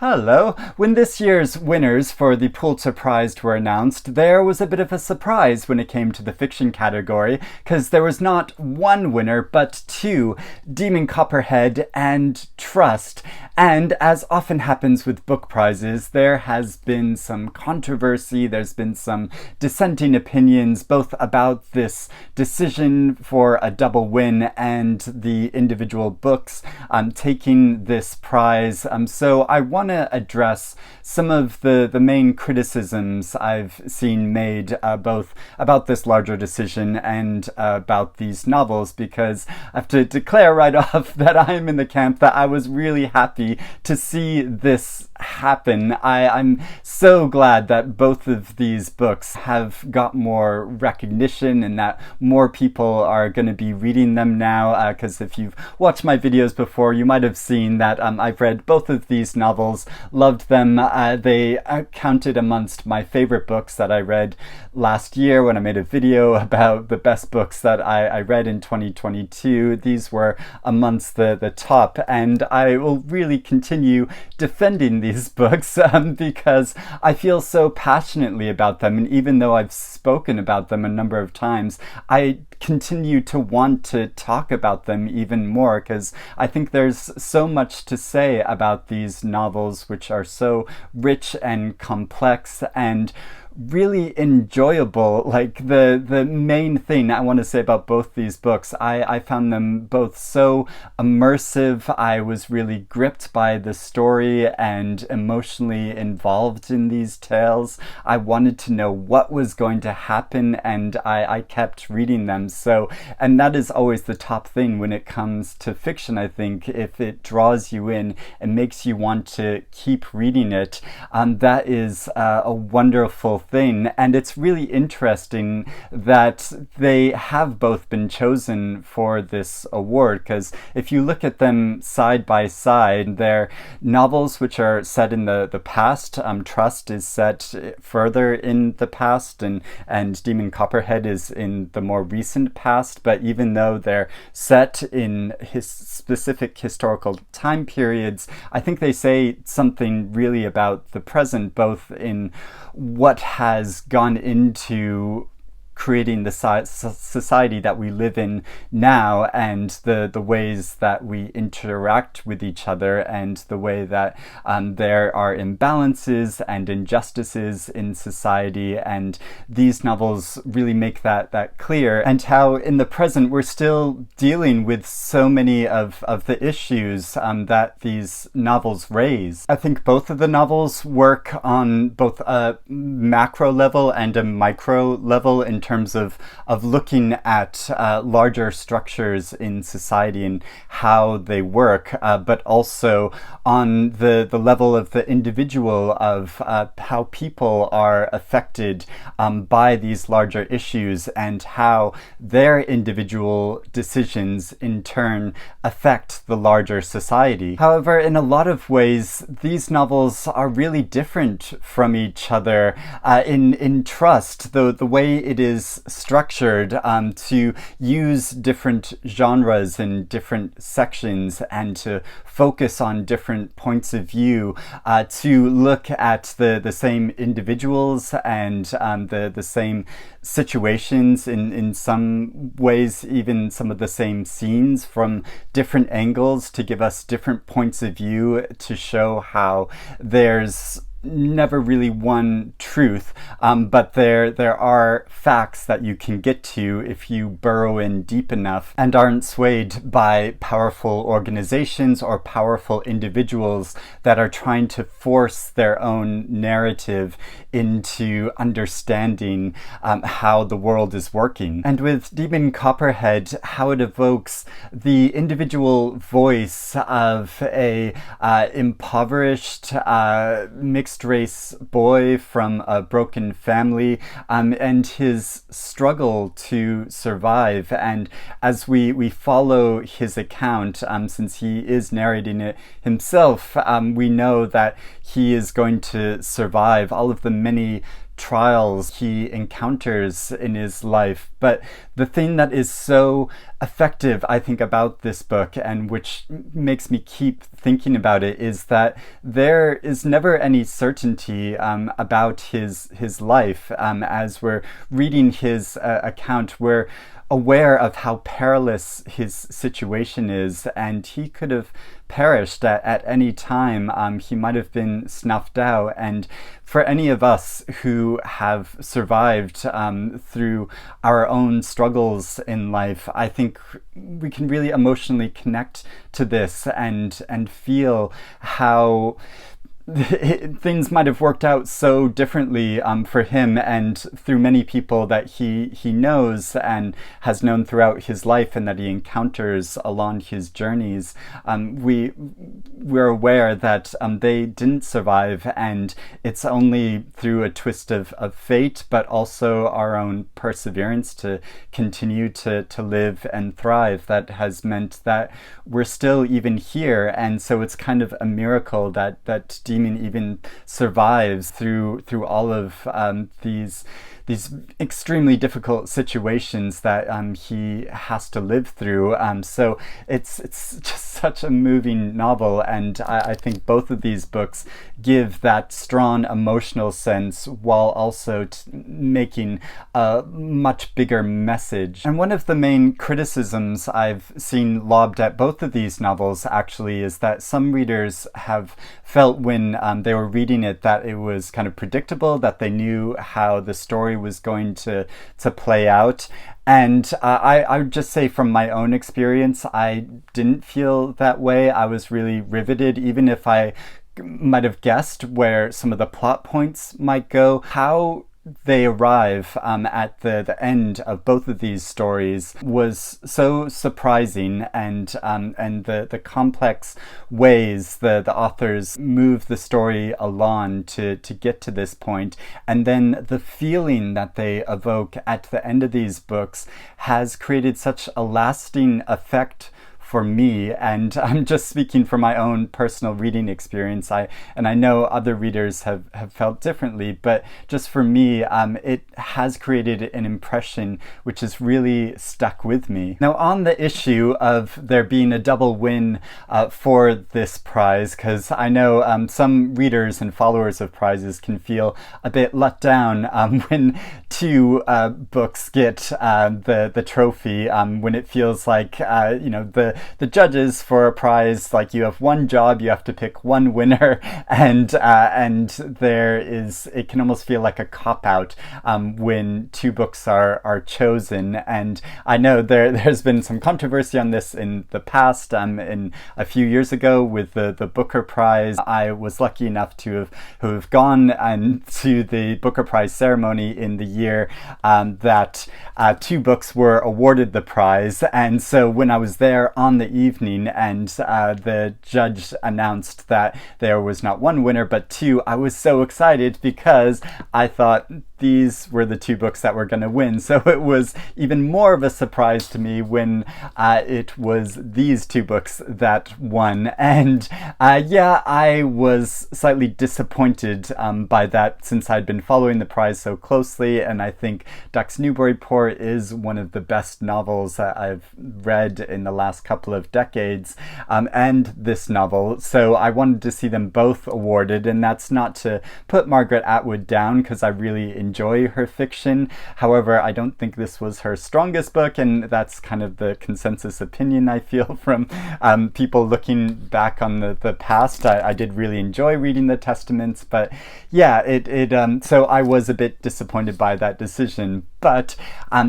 Hello! When this year's winners for the Pulitzer Prize were announced, there was a bit of a surprise when it came to the fiction category, because there was not one winner, but two, Demon Copperhead and Trust. And as often happens with book prizes, there has been some controversy, there's been some dissenting opinions, both about this decision for a double win and the individual books taking this prize. So I want to address some of the main criticisms I've seen made both about this larger decision and about these novels, because I have to declare right off that I'm in the camp that I was really happy to see this happen. I'm so glad that both of these books have got more recognition and that more people are going to be reading them now, because if you've watched my videos before, you might have seen that I've read both of these novels, loved them. They counted amongst my favorite books that I read last year when I made a video about the best books that I read in 2022. These were amongst the top, and I will really continue defending these books because I feel so passionately about them, and even though I've spoken about them a number of times, I continue to want to talk about them even more, because I think there's so much to say about these novels, which are so rich and complex and really enjoyable. Like the main thing I want to say about both these books, I found them both so immersive. I was really gripped by the story and emotionally involved in these tales. I wanted to know what was going to happen, and I kept reading them. So, and that is always the top thing when it comes to fiction, I think. If it draws you in and makes you want to keep reading it, that is a wonderful thing. And it's really interesting that they have both been chosen for this award, because if you look at them side by side, they're novels which are set in the past. Trust is set further in the past, and Demon Copperhead is in the more recent past. But even though they're set in specific historical time periods, I think they say something really about the present, both in what has gone into creating the society that we live in now, and the ways that we interact with each other, and the way that there are imbalances and injustices in society. And these novels really make that clear, and how in the present we're still dealing with so many of the issues that these novels raise. I think both of the novels work on both a macro level and a micro level in terms of looking at larger structures in society and how they work, but also on the level of the individual, of how people are affected by these larger issues, and how their individual decisions in turn affect the larger society. However, in a lot of ways, these novels are really different from each other. In Trust, the way it is structured to use different genres in different sections and to focus on different points of view, to look at the same individuals and the same situations, in some ways even some of the same scenes from different angles, to give us different points of view, to show how there's never really one truth, but there are facts that you can get to if you burrow in deep enough and aren't swayed by powerful organizations or powerful individuals that are trying to force their own narrative into understanding how the world is working. And with Demon Copperhead, how it evokes the individual voice of a impoverished mixed race boy from a broken family, and his struggle to survive. And as we follow his account, since he is narrating it himself, we know that he is going to survive all of the many trials he encounters in his life. But the thing that is so effective, I think, about this book, and which makes me keep thinking about it, is that there is never any certainty about his life. As we're reading his account, we're aware of how perilous his situation is, and he could have perished at any time. He might have been snuffed out. And for any of us who have survived through our own struggles in life, I think we can really emotionally connect to this and feel how things might have worked out so differently for him and through many people that he knows and has known throughout his life and that he encounters along his journeys. We're aware that they didn't survive, and it's only through a twist of fate, but also our own perseverance to continue to live and thrive, that has meant that we're still even here. And so it's kind of a miracle that Demon even survives through all of these extremely difficult situations that he has to live through. So it's just such a moving novel, and I think both of these books give that strong emotional sense while also making a much bigger message. And one of the main criticisms I've seen lobbed at both of these novels actually is that some readers have felt when they were reading it that it was kind of predictable, that they knew how the story was going to play out. And I would just say from my own experience, I didn't feel that way. I was really riveted, even if I might have guessed where some of the plot points might go. How they arrive at the end of both of these stories was so surprising, and the complex ways the authors move the story along to get to this point, and then the feeling that they evoke at the end of these books has created such a lasting effect for me. And I'm just speaking from my own personal reading experience. I know other readers have felt differently, but just for me, it has created an impression which has really stuck with me. Now, on the issue of there being a double win for this prize, because I know some readers and followers of prizes can feel a bit let down when two books get the trophy, when it feels like the judges for a prize, like, you have one job, you have to pick one winner, and there is, it can almost feel like a cop-out when two books are chosen. And I know there's been some controversy on this in the past. In a few years ago with the Booker Prize, I was lucky enough to have gone to the Booker Prize ceremony in the year that two books were awarded the prize. And so when I was there on the evening and the judge announced that there was not one winner but two, I was so excited because I thought these were the two books that were going to win. So it was even more of a surprise to me when it was these two books that won. And I was slightly disappointed by that, since I'd been following the prize so closely, and I think Ducks Newburyport is one of the best novels that I've read in the last couple of decades, and this novel. So I wanted to see them both awarded, and that's not to put Margaret Atwood down, because I really enjoy her fiction. However, I don't think this was her strongest book, and that's kind of the consensus opinion I feel from people looking back on the past. I did really enjoy reading the Testaments, but yeah, so I was a bit disappointed by that decision. But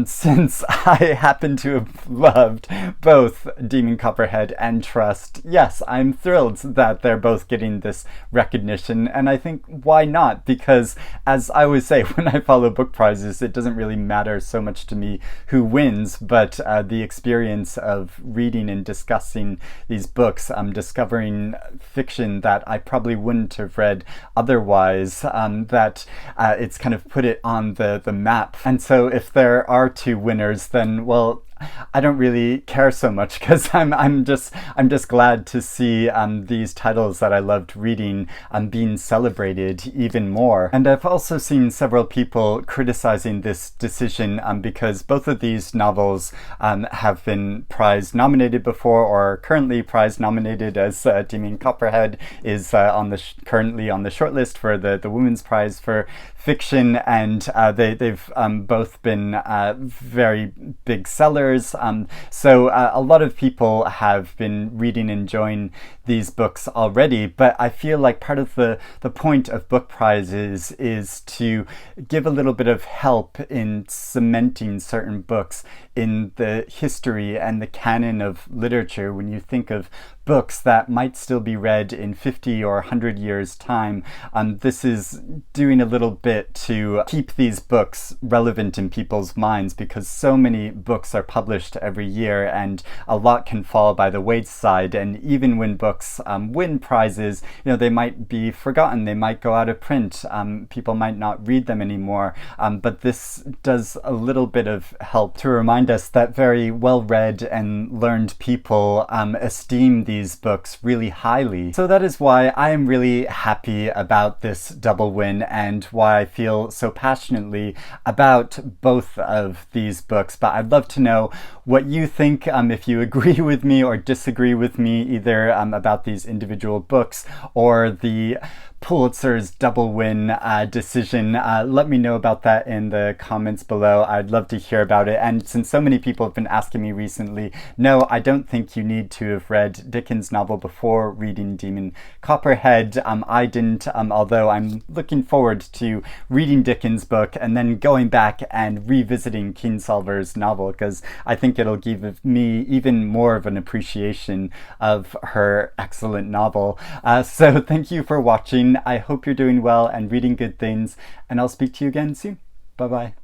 since I happen to have loved both Demon Copperhead and Trust, yes, I'm thrilled that they're both getting this recognition. And I think, why not? Because, as I always say, when I follow book prizes, it doesn't really matter so much to me who wins, but the experience of reading and discussing these books, discovering fiction that I probably wouldn't have read otherwise, that it's kind of put it on the map. And so if there are two winners, then, well, I don't really care so much because I'm just glad to see these titles that I loved reading being celebrated even more. And I've also seen several people criticizing this decision because both of these novels have been prize nominated before, or currently prize nominated, as Demon Copperhead is currently on the shortlist for the Women's Prize for Fiction, and they've both been very big sellers. So a lot of people have been reading and enjoying these books already, but I feel like part of the point of book prizes is to give a little bit of help in cementing certain books in the history and the canon of literature. When you think of books that might still be read in 50 or 100 years' time, this is doing a little bit to keep these books relevant in people's minds, because so many books are published every year and a lot can fall by the wayside. And even when books win prizes, they might be forgotten, they might go out of print, people might not read them anymore, but this does a little bit of help to remind us that very well-read and learned people esteem these books really highly. So that is why I am really happy about this double win, and why I feel so passionately about both of these books. But I'd love to know what you think, if you agree with me or disagree with me, either about these individual books or the Pulitzer's double win decision. Let me know about that in the comments below. I'd love to hear about it. And since so many people have been asking me recently, no, I don't think you need to have read Dickens' novel before reading Demon Copperhead. I didn't, although I'm looking forward to reading Dickens' book and then going back and revisiting Kingsolver's novel, because I think it'll give me even more of an appreciation of her excellent novel. So thank you for watching. I hope you're doing well and reading good things, and I'll speak to you again soon. Bye-bye.